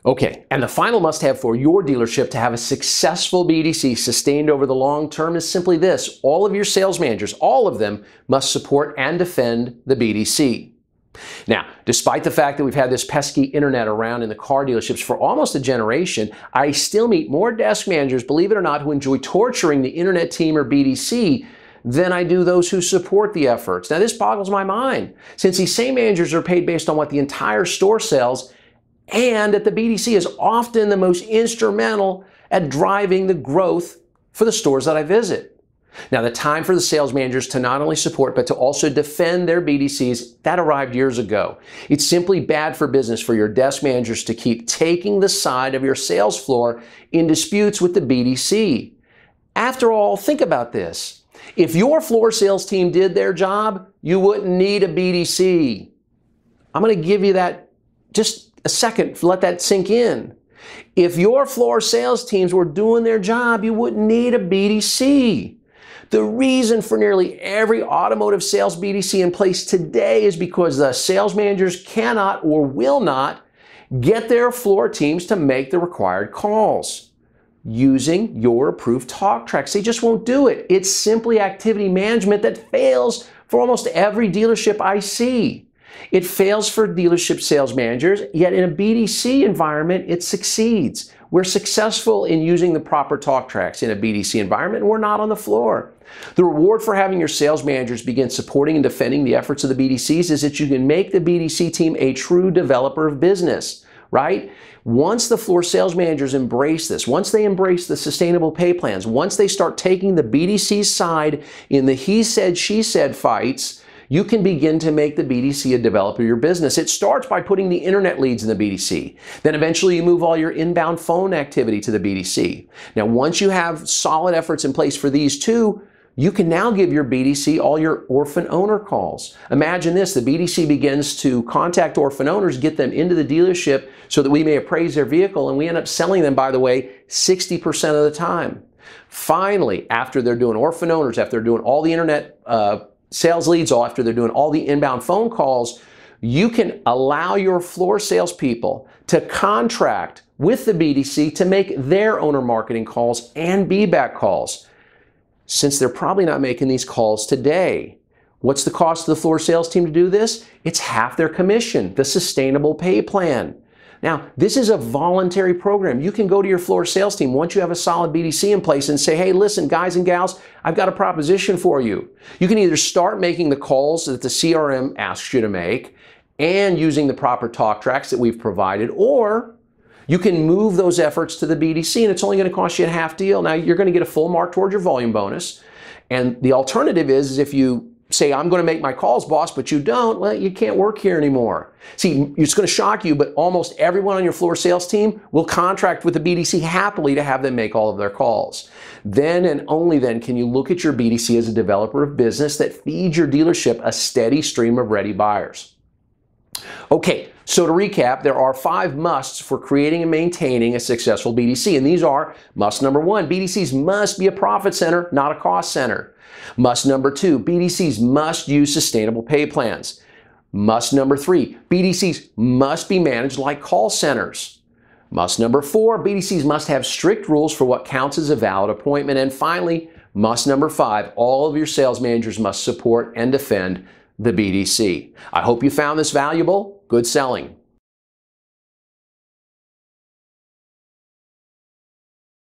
Okay, and the final must-have for your dealership to have a successful BDC sustained over the long term is simply this: all of your sales managers, all of them, must support and defend the BDC. Now, despite the fact that we've had this pesky internet around in the car dealerships for almost a generation, I still meet more desk managers, believe it or not, who enjoy torturing the internet team or BDC than I do those who support the efforts. Now, this boggles my mind, since these same managers are paid based on what the entire store sells, and that the BDC is often the most instrumental at driving the growth for the stores that I visit. Now, the time for the sales managers to not only support but to also defend their BDCs, that arrived years ago. It's simply bad for business for your desk managers to keep taking the side of your sales floor in disputes with the BDC. After all, think about this. If your floor sales team did their job, you wouldn't need a BDC. I'm going to give you that just a second, let that sink in. If your floor sales teams were doing their job, you wouldn't need a BDC. The reason for nearly every automotive sales BDC in place today is because the sales managers cannot or will not get their floor teams to make the required calls using your approved talk tracks. They just won't do it. It's simply activity management that fails for almost every dealership I see. It fails for dealership sales managers, yet in a BDC environment, it succeeds. We're successful in using the proper talk tracks in a BDC environment, and we're not on the floor. The reward for having your sales managers begin supporting and defending the efforts of the BDCs is that you can make the BDC team a true developer of business, right? Once the floor sales managers embrace this, once they embrace the sustainable pay plans, once they start taking the BDC's side in the he said, she said fights, you can begin to make the BDC a developer of your business. It starts by putting the internet leads in the BDC. Then eventually you move all your inbound phone activity to the BDC. Now, once you have solid efforts in place for these two, you can now give your BDC all your orphan owner calls. Imagine this: the BDC begins to contact orphan owners, get them into the dealership so that we may appraise their vehicle, and we end up selling them, by the way, 60% of the time. Finally, after they're doing orphan owners, after they're doing all the internet sales leads, after they're doing all the inbound phone calls, you can allow your floor salespeople to contract with the BDC to make their owner marketing calls and be-back calls. Since they're probably not making these calls today, what's the cost of the floor sales team to do this? It's half their commission, the sustainable pay plan. Now, this is a voluntary program. You can go to your floor sales team once you have a solid BDC in place and say, hey, listen, guys and gals, I've got a proposition for you. You can either start making the calls that the CRM asks you to make and using the proper talk tracks that we've provided, or you can move those efforts to the BDC and it's only going to cost you a half deal. Now, you're going to get a full mark towards your volume bonus. And the alternative is if you say, I'm going to make my calls, boss, but you don't, well, you can't work here anymore. See, it's going to shock you, but almost everyone on your floor sales team will contract with the BDC happily to have them make all of their calls. Then and only then can you look at your BDC as a developer of business that feeds your dealership a steady stream of ready buyers. Okay, so to recap, there are 5 musts for creating and maintaining a successful BDC, and these are: must number 1, BDCs must be a profit center, not a cost center. Must number 2, BDCs must use sustainable pay plans. Must number 3, BDCs must be managed like call centers. Must number 4, BDCs must have strict rules for what counts as a valid appointment. And finally, must number 5, all of your sales managers must support and defend the BDC. I hope you found this valuable. Good selling.